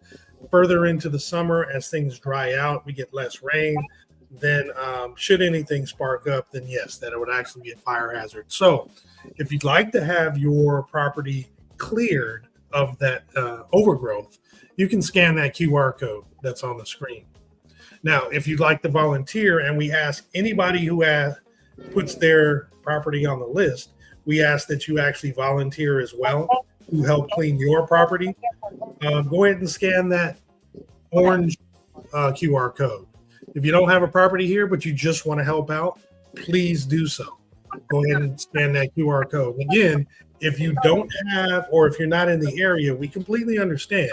further into the summer, as things dry out, we get less rain, then should anything spark up, then yes, that it would actually be a fire hazard. So if you'd like to have your property cleared of that overgrowth, you can scan that QR code that's on the screen. Now, if you'd like to volunteer, and we ask anybody who puts their property on the list, we ask that you actually volunteer as well to help clean your property. Go ahead and scan that orange QR code. If you don't have a property here, but you just want to help out, please do so. Go ahead and scan that QR code. And again, if you don't have, or if you're not in the area, we completely understand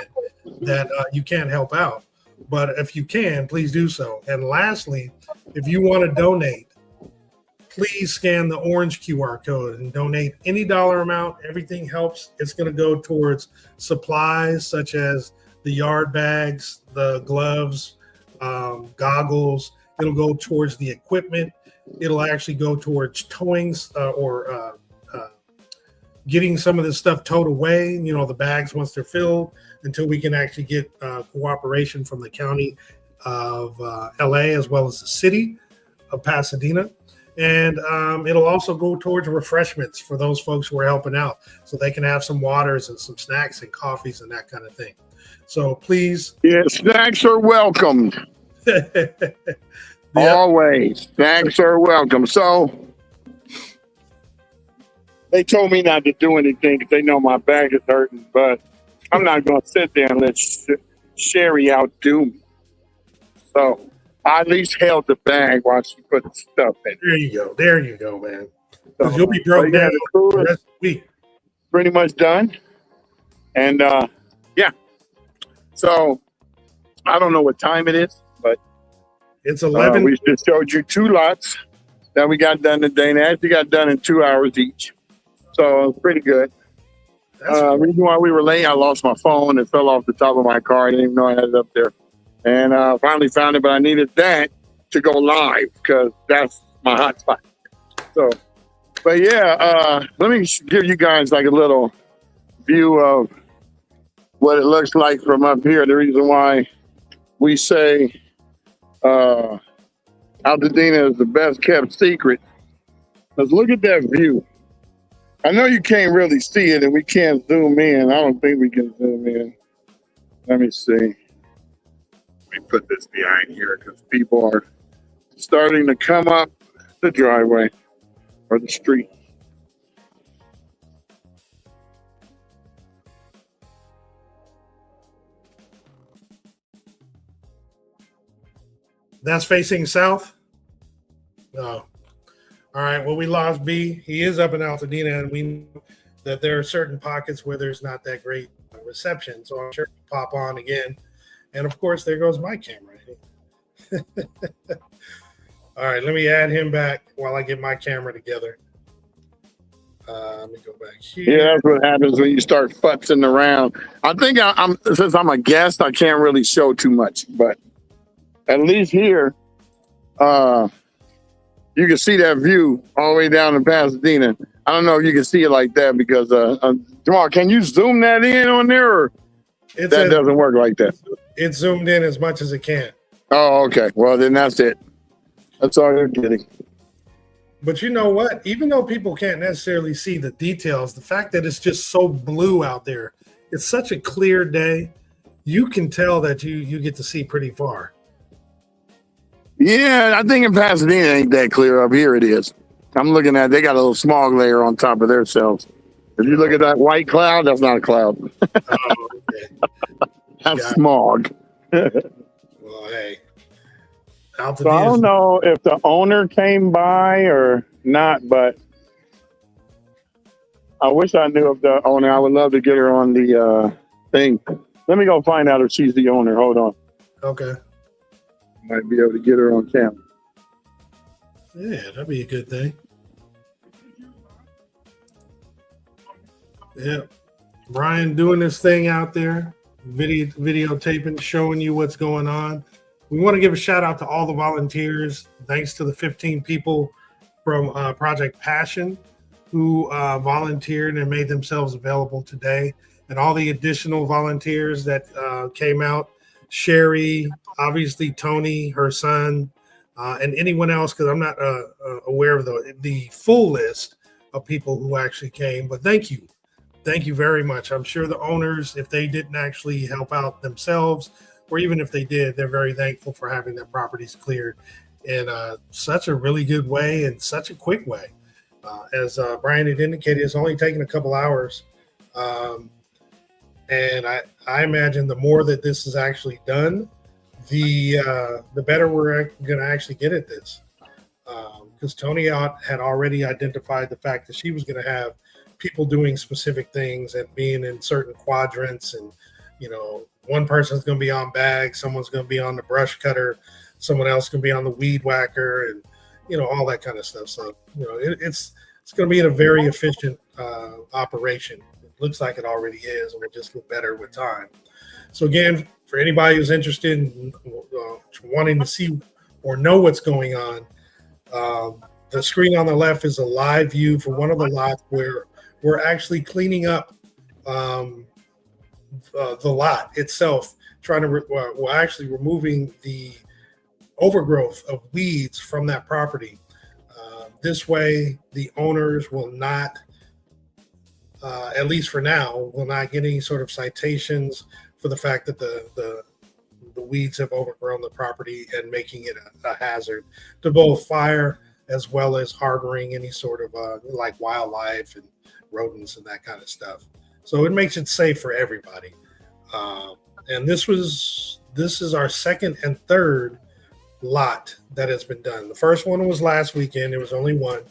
that you can't help out. But if you can, please do so. And lastly, if you want to donate, please scan the orange QR code and donate any dollar amount. Everything helps. It's going to go towards supplies such as the yard bags, the gloves, goggles. It'll go towards the equipment. It'll actually go towards towing or getting some of this stuff towed away, the bags once they're filled, until we can actually get cooperation from the county of LA as well as the city of Pasadena. And it'll also go towards refreshments for those folks who are helping out, so they can have some waters and some snacks and coffees and that kind of thing. So please. Yeah, snacks are welcome. Always. Snacks are welcome. So They told me not to do anything because they know my back is hurting, but I'm not going to sit there and let Sherry outdo me. So I at least held the bag while she put the stuff in. There you go. There you go, man. Because So, you'll be broke down the crew the is rest of the week. pretty much done. And yeah, so I don't know what time it is, but It's 11. we just showed you 2 lots that we got done today, and they actually got done in 2 hours each. So it's pretty good. That's cool. Reason why we were late, I lost my phone. It fell off the top of my car. I didn't even know I had it up there. And finally found it, but I needed that to go live because that's my hotspot. So, but yeah, let me give you guys like a little view of what it looks like from up here. The reason why we say Altadena is the best kept secret. Let's look at that view. I know you can't really see it and we can't zoom in. I don't think we can zoom in. Let me see. Let me put this behind here because people are starting to come up the driveway or the street. That's facing south? No. All right. Well, we lost B. He is up in Altadena, and we know that there are certain pockets where there's not that great reception. So I'm sure he'll pop on again. And of course, there goes my camera. All right. Let me add him back while I get my camera together. Let me go back here. Yeah, that's what happens when you start futzing around. I think I'm since I'm a guest, I can't really show too much, but at least here, you can see that view all the way down to Pasadena. I don't know if you can see it like that because Jamal, can you zoom that in on there, or that doesn't work like that? It's zoomed in as much as it can. Oh, okay. Well, then that's it. That's all you're getting. But you know what? Even though people can't necessarily see the details, the fact that it's just so blue out there, it's such a clear day, you can tell that you get to see pretty far. Yeah, I think in Pasadena ain't that clear. Up here it is. I'm looking at, they got a little smog layer on top of their cells. If you look at that white cloud, that's not a cloud. Oh, okay. That's smog. Well, hey. So I don't know if the owner came by or not, but I wish I knew of the owner. I would love to get her on the thing. Let me go find out if she's the owner. Hold on. Okay. Might be able to get her on camera. Yeah, that'd be a good thing. Yeah. Brian doing this thing out there, videotaping, showing you what's going on. We want to give a shout out to all the volunteers. Thanks to the 15 people from Project Passion who volunteered and made themselves available today, and all the additional volunteers that came out. Sherry, obviously Tony, her son, and anyone else, because I'm not aware of the full list of people who actually came. But thank you. Thank you very much. I'm sure the owners, if they didn't actually help out themselves, or even if they did, they're very thankful for having their properties cleared in such a really good way and such a quick way. As Brian had indicated, it's only taken a couple hours. And I imagine the more that this is actually done, the better we're going to actually get at this. Because Tony had already identified the fact that she was going to have people doing specific things and being in certain quadrants, and one person's going to be on bags, someone's going to be on the brush cutter, someone else can be on the weed whacker, and all that kind of stuff. So it's going to be a very efficient operation. It looks like it already is, and will just get better with time. So again, for anybody who's interested in wanting to see or know what's going on, the screen on the left is a live view for one of the lots where we're actually cleaning up the lot itself, we're actually removing the overgrowth of weeds from that property. This way, the owners will not, at least for now, will not get any sort of citations for the fact that the weeds have overgrown the property and making it a hazard to both fire as well as harboring any sort of like wildlife and rodents and that kind of stuff. So it makes it safe for everybody. And this is our second and third lot that has been done. The first one was last weekend. There was only one.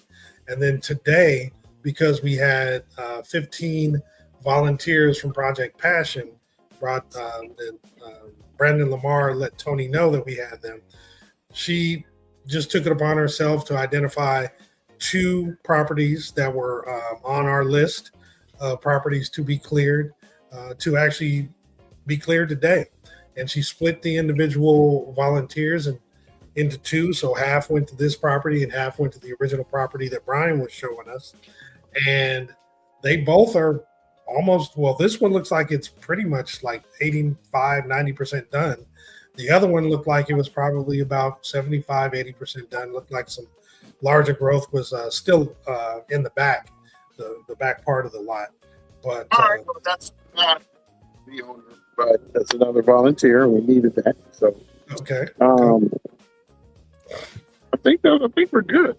And then today, because we had 15 volunteers from Project Passion, Brandon Lamar let Tony know that we had them. She just took it upon herself to identify 2 properties that were on our list of properties to be cleared, to actually be cleared today. And she split the individual volunteers into 2. So half went to this property and half went to the original property that Brian was showing us. And they both are almost, well, this one looks like it's pretty much like 85-90% done. The other one looked like it was probably about 75-80% done. Looked like some larger growth was still in the back, the back part of the lot. But all right, well, that's not the owner, but that's another volunteer. We needed that, so okay. I think we're good.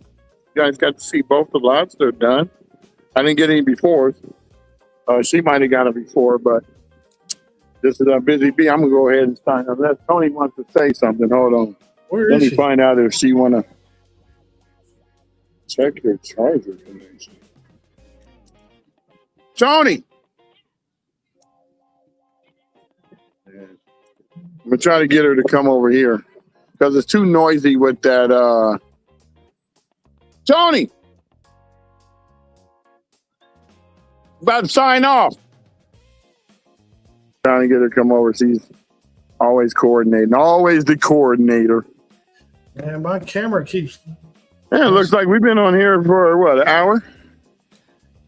You guys got to see both the lots; they're done. I didn't get any before. She might have got it before, but this is a busy bee. I'm gonna go ahead and sign up. Unless Tony wants to say something. Hold on. Let me find out if she wanna check your charger connection. Tony. I'm gonna try to get her to come over here because it's too noisy with that. Tony. About to sign off. Trying to get her to come over. She's always coordinating. Always the coordinator. And my camera keeps. Yeah, it looks like we've been on here for what, an hour?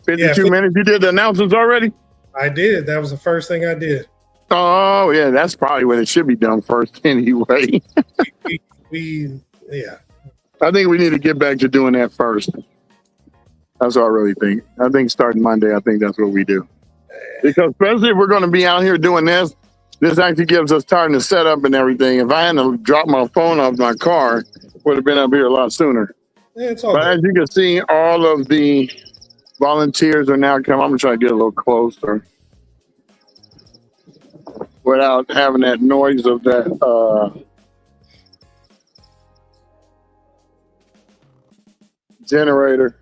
52 minutes. You did the announcements already? I did. That was the first thing I did. Oh, yeah. That's probably when it should be done first anyway. Yeah. I think we need to get back to doing that first. That's what I really think. I think starting Monday, I think that's what we do. Because especially if we're going to be out here doing this actually gives us time to set up and everything. If I hadn't to drop my phone off my car, would have been up here a lot sooner. Yeah, it's all but good. As you can see, all of the volunteers are now coming. I'm going to try to get a little closer without having that noise of that generator.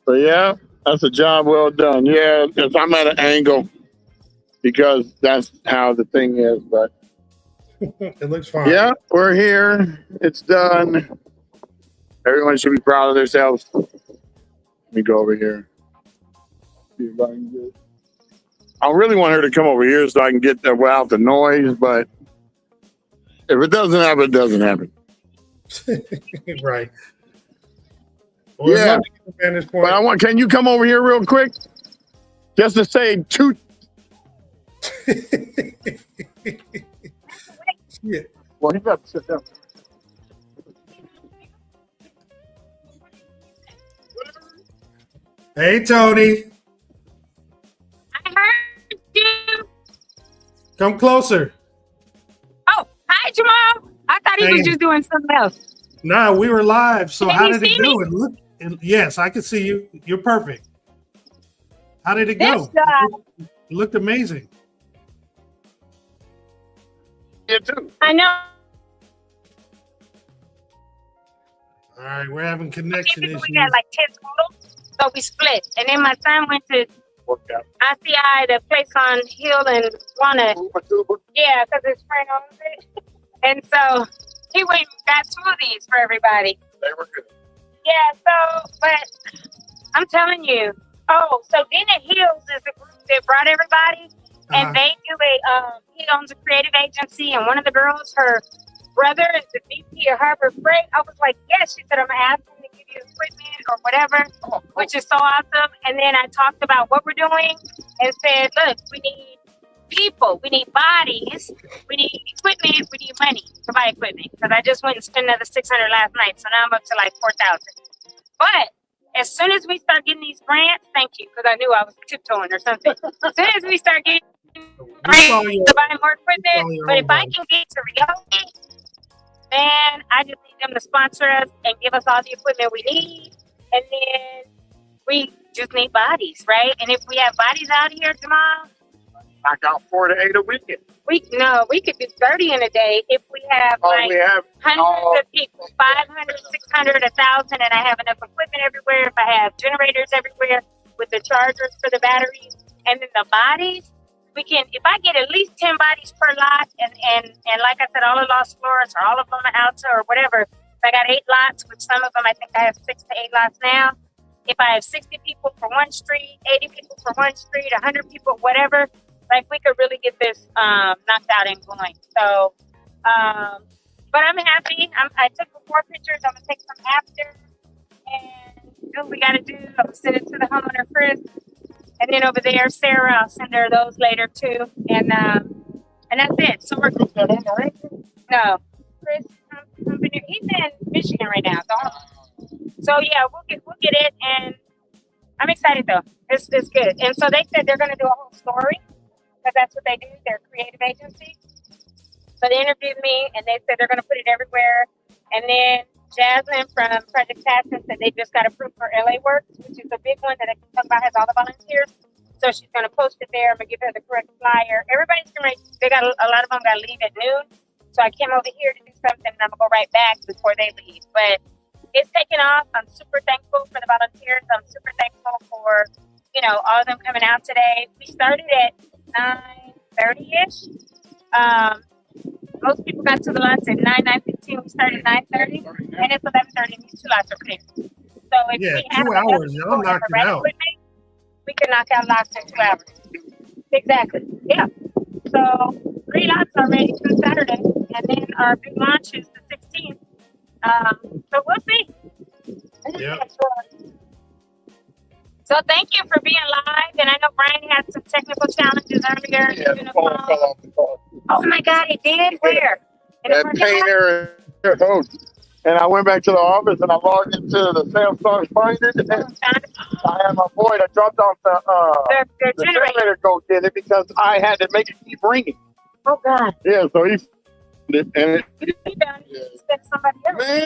But yeah, that's a job well done. Yeah, because I'm at an angle because that's how the thing is. But it looks fine. Yeah, we're here. It's done. Everyone should be proud of themselves. Let me go over here. See if I can get. I really want her to come over here so I can get that without the noise. But if it doesn't happen, it doesn't happen. Right. Well, yeah. But I want. Can you come over here real quick? Just to say two. Yeah. Well, he got to sit down. Hey, Tony. I heard you. Come closer. Oh, hi, Jamal. I thought he was just doing something else. No, we were live. So Can how you did it see go? me? It looked, yes, I can see you. You're perfect. How did it go? It looked amazing. You too. I know. All right, we're having connection issues. We got like 10 total, so we split. And then my son went to ICI, the place on Hill and Walnut. Yeah, because his friend owns it. And so he went and got smoothies for everybody. They were good. Yeah, so, but I'm telling you. Oh, so Dennett Hills is the group that brought everybody. And they do he owns a creative agency. And one of the girls, her brother is the VP of Harbor Freight. I was like, yes. She said, I'm asking to give you equipment or whatever, which is so awesome. And then I talked about what we're doing and said, look, we need people, we need bodies, we need equipment, we need money to buy equipment. Because I just went and spent another $600 last night. So now I'm up to like 4,000. But as soon as we start getting these grants, thank you, because I knew I was tiptoeing or something. As soon as we start getting grants to buy more equipment, but if I can get to reality, then I just need them to sponsor us and give us all the equipment we need. And then we just need bodies, right? And if we have bodies out here tomorrow, Knock out 4 to 8 a weekend. we could do 30 in a day if we have We have hundreds of people, 500, 600, 1,000, and I have enough equipment everywhere. If I have generators everywhere with the chargers for the batteries, and then the bodies, we can. If I get at least 10 bodies per lot, and like I said, all of Los Flores or all of Loma Alta or whatever. If I got 8 lots, which some of them I think I have 6 to 8 lots now. If I have 60 people for one street, 80 people for one street, 100 people, whatever. Like, we could really get this knocked out and going. So, but I'm happy. I took before pictures. I'm going to take some after. And do what we got to do. I'm going to send it to the homeowner, Chris. And then over there, Sarah, I'll send her those later, too. And that's it. So we're good. No. Chris, he's in Michigan right now. So, yeah, we'll get it. And I'm excited, though. It's good. And so they said they're going to do a whole story. Because that's what they do. They're a creative agency. So they interviewed me, and they said they're going to put it everywhere. And then Jasmine from Project Tassin said they just got approved for LA Works, which is a big one that I can talk about, has all the volunteers. So she's going to post it there. I'm going to give her the correct flyer. Everybody's going to, they got a lot of them got to leave at noon. So I came over here to do something, and I'm going to go right back before they leave. But it's taken off. I'm super thankful for the volunteers. I'm super thankful for, all of them coming out today. We started at 9:30ish. Most people got to the lots at 9:15. We started at 9:30, and it's 11:30. These 2 lots are clear. So if we have 2 hours, y'all knocked it out. We can knock out lots in 2 hours. Exactly. Yeah. So 3 lots are ready for Saturday, and then our big launch is the 16th. So we'll see. Yeah. So thank you for being live. And I know Brian had some technical challenges earlier. Yeah, the phone fell off the phone. Oh my God, it did? Where? That painter and I went back to the office and I logged into the Samsung Finder. I had my boy that dropped off the generator go get it because I had to make it keep ringing. Oh God. Yeah, so he and man,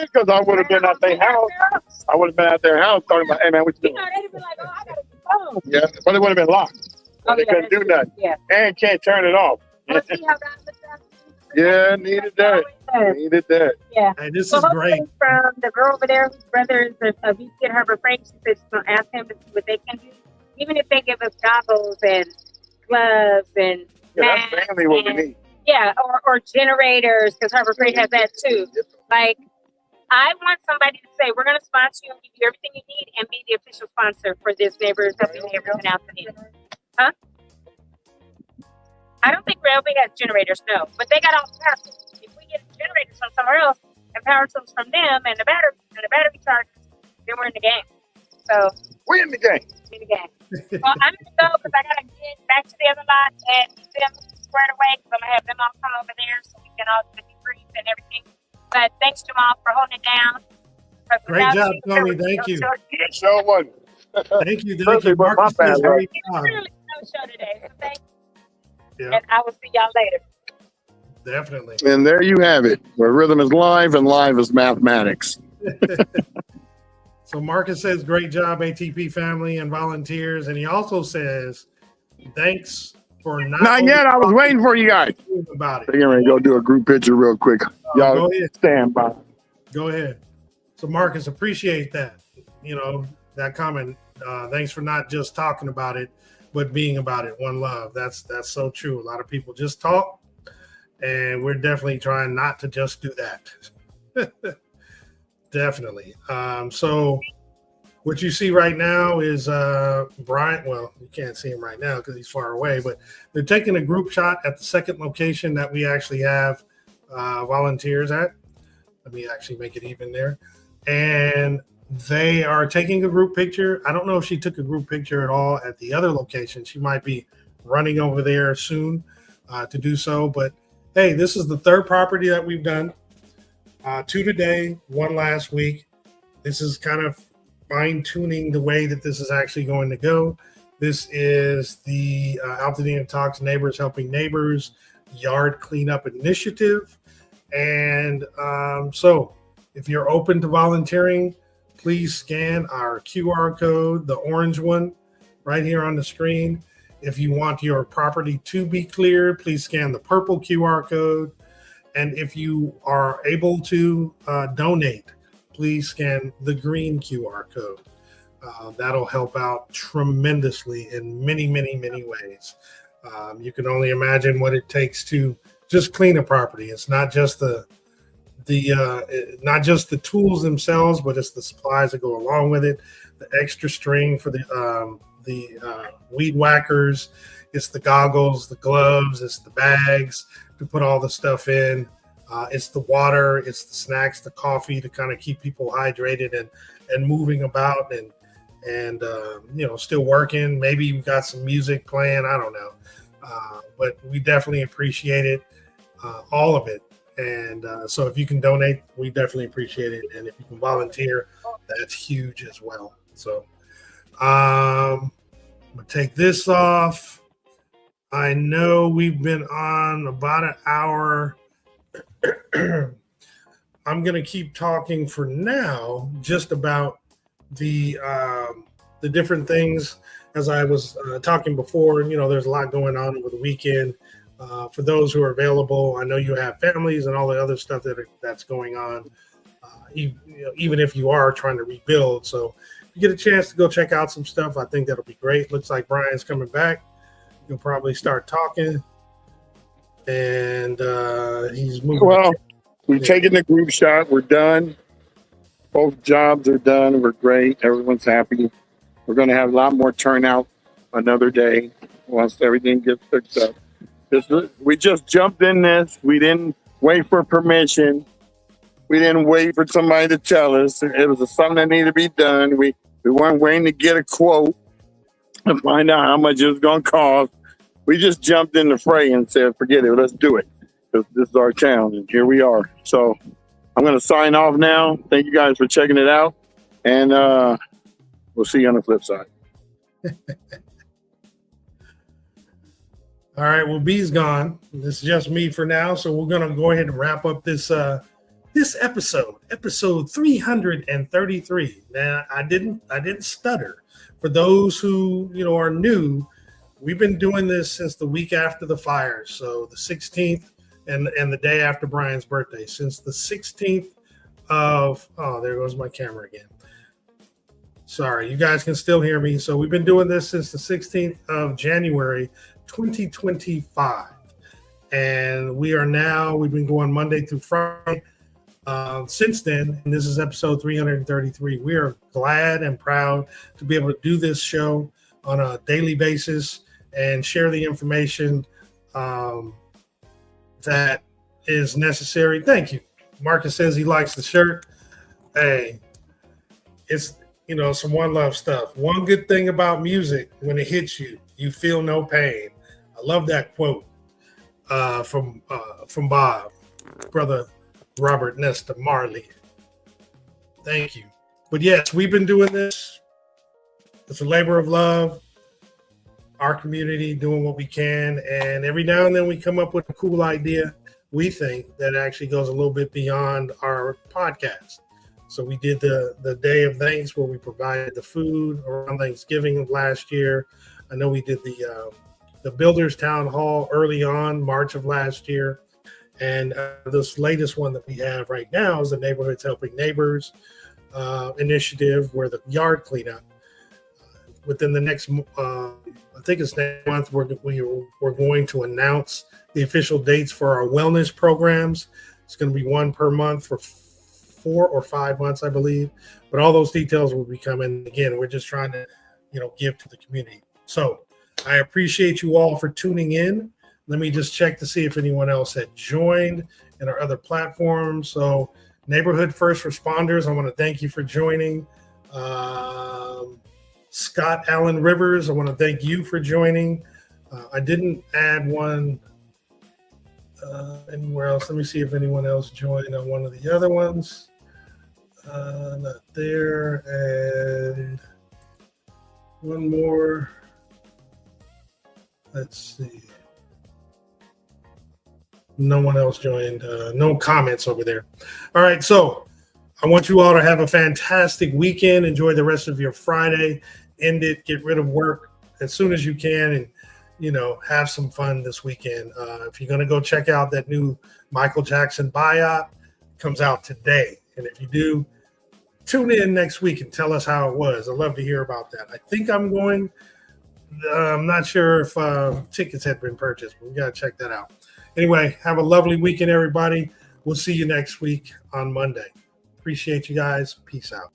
because I would have been at their house. I would have been at their house talking about, hey man, what you doing? They'd be like, oh, I gotta get phone. Yeah, but it would have been locked. So they couldn't do nothing. Yeah. And can't turn it off. Yeah, needed that. Needed that. Yeah. Hey, this is great. From the girl over there whose brother is a VP at Harbor Freight, she said she's going to ask him to see what they can do. Even if they give us goggles and gloves and masks. That's mainly what we need. Yeah, or generators, because Harbor Freight has that too. Like, I want somebody to say, we're going to sponsor you and give you everything you need and be the official sponsor for this Neighbors Helping Neighbors in Altadena. Huh? I don't think Railway has generators, no. But they got all the power tools. If we get generators from somewhere else and power tools from them and the battery chargers, then we're in the game. So we're in the game. Well, I'm going to go because I got to get back to the other lot and get them squared away because I'm going to have them all come over there so we can all do the debrief and everything. But thanks, Jamal, for holding it down. Great job, Tony. Thank you. Good show, one. Thank you. Marcus says great job. Really no show today. So thank you. Yeah. And I will see y'all later. Definitely. And there you have it, where rhythm is live and live is mathematics. So Marcus says, great job, ATP family and volunteers. And he also says, thanks for not yet. I was waiting for you guys. About it. They're going to go do a group picture real quick. Y'all go ahead. Stand by. Go ahead. So Marcus, appreciate that. That comment. Thanks for not just talking about it, but being about it. One love. That's so true. A lot of people just talk, and we're definitely trying not to just do that. Definitely. So what you see right now is Brian. Well, you can't see him right now because he's far away, but they're taking a group shot at the second location that we actually have volunteers at. Let me actually make it even there. And they are taking a group picture. I don't know if she took a group picture at all at the other location. She might be running over there soon to do so. But hey, this is the third property that we've done. 2 today, 1 last week. This is kind of fine-tuning the way that this is actually going to go. This is the Altadena Talks Neighbors Helping Neighbors Yard Cleanup Initiative. And so if you're open to volunteering, please scan our QR code, the orange one right here on the screen. If you want your property to be cleared, please scan the purple QR code. And if you are able to donate, please scan the green QR code. That'll help out tremendously in many, many, many ways. You can only imagine what it takes to just clean a property. It's not just not just the tools themselves, but it's the supplies that go along with it, the extra string for the weed whackers, it's the goggles, the gloves, it's the bags to put all the stuff in, it's the water, it's the snacks, the coffee to kind of keep people hydrated and moving about and still working. Maybe you've got some music playing, I don't know, but we definitely appreciate it, all of it. And so if you can donate, we definitely appreciate it. And if you can volunteer, that's huge as well. So I'm going to take this off. I know we've been on about an hour. I'm going to keep talking for now just about the different things. As I was talking before, there's a lot going on over the weekend. For those who are available, I know you have families and all the other stuff that's going on, even if you are trying to rebuild. So if you get a chance to go check out some stuff, I think that'll be great. Looks like Brian's coming back. He'll probably start talking. And he's moving. Well, we've taken the group shot. We're done. Both jobs are done. We're great. Everyone's happy. We're going to have a lot more turnout another day once everything gets fixed up. We just jumped in this. We didn't wait for permission. We didn't wait for somebody to tell us. It was something that needed to be done. We weren't waiting to get a quote and find out how much it was going to cost. We just jumped in the fray and said, forget it, let's do it. This is our town, and here we are. So I'm going to sign off now. Thank you guys for checking it out, and we'll see you on the flip side. All right, well, B's gone. This is just me for now, so we're going to go ahead and wrap up this episode 333. Now, I didn't stutter. For those who are new, we've been doing this since the week after the fire, so the 16th and the day after Brian's birthday. Since the 16th of there goes my camera again. Sorry, you guys can still hear me. So we've been doing this since the 16th of January 2025, and we've been going Monday through Friday since then, and this is episode 333. We are glad and proud to be able to do this show on a daily basis and share the information that is necessary. Thank you. Marcus says he likes the shirt. Hey, it's some one love stuff. One good thing about music, when it hits you, you feel no pain. I love that quote from Bob, brother Robert Nesta Marley. Thank you. But yes, we've been doing this. It's a labor of love. Our community doing what we can, and every now and then we come up with a cool idea. We think that actually goes a little bit beyond our podcast. So we did the Day of Thanks where we provided the food around Thanksgiving of last year. I know we did the Builders Town Hall early on, March of last year. And this latest one that we have right now is the Neighborhoods Helping Neighbors initiative, where the yard cleanup. Within the next, I think it's next month, we're going to announce the official dates for our wellness programs. It's going to be one per month for 4 or 5 months, I believe. But all those details will be coming. Again, we're just trying to, give to the community. So I appreciate you all for tuning in. Let me just check to see if anyone else had joined in our other platforms. So Neighborhood First Responders, I want to thank you for joining. Scott Allen Rivers, I want to thank you for joining. I didn't add one anywhere else. Let me see if anyone else joined on one of the other ones. Not there. And one more. Let's see. No one else joined. No comments over there. All right. So I want you all to have a fantastic weekend. Enjoy the rest of your Friday. End it. Get rid of work as soon as you can, and have some fun this weekend. If you're going to go check out that new Michael Jackson biop, it comes out today. And if you do, tune in next week and tell us how it was. I'd love to hear about that. I think I'm going. I'm not sure if tickets had been purchased, but we got to check that out. Anyway, have a lovely weekend, everybody. We'll see you next week on Monday. Appreciate you guys. Peace out.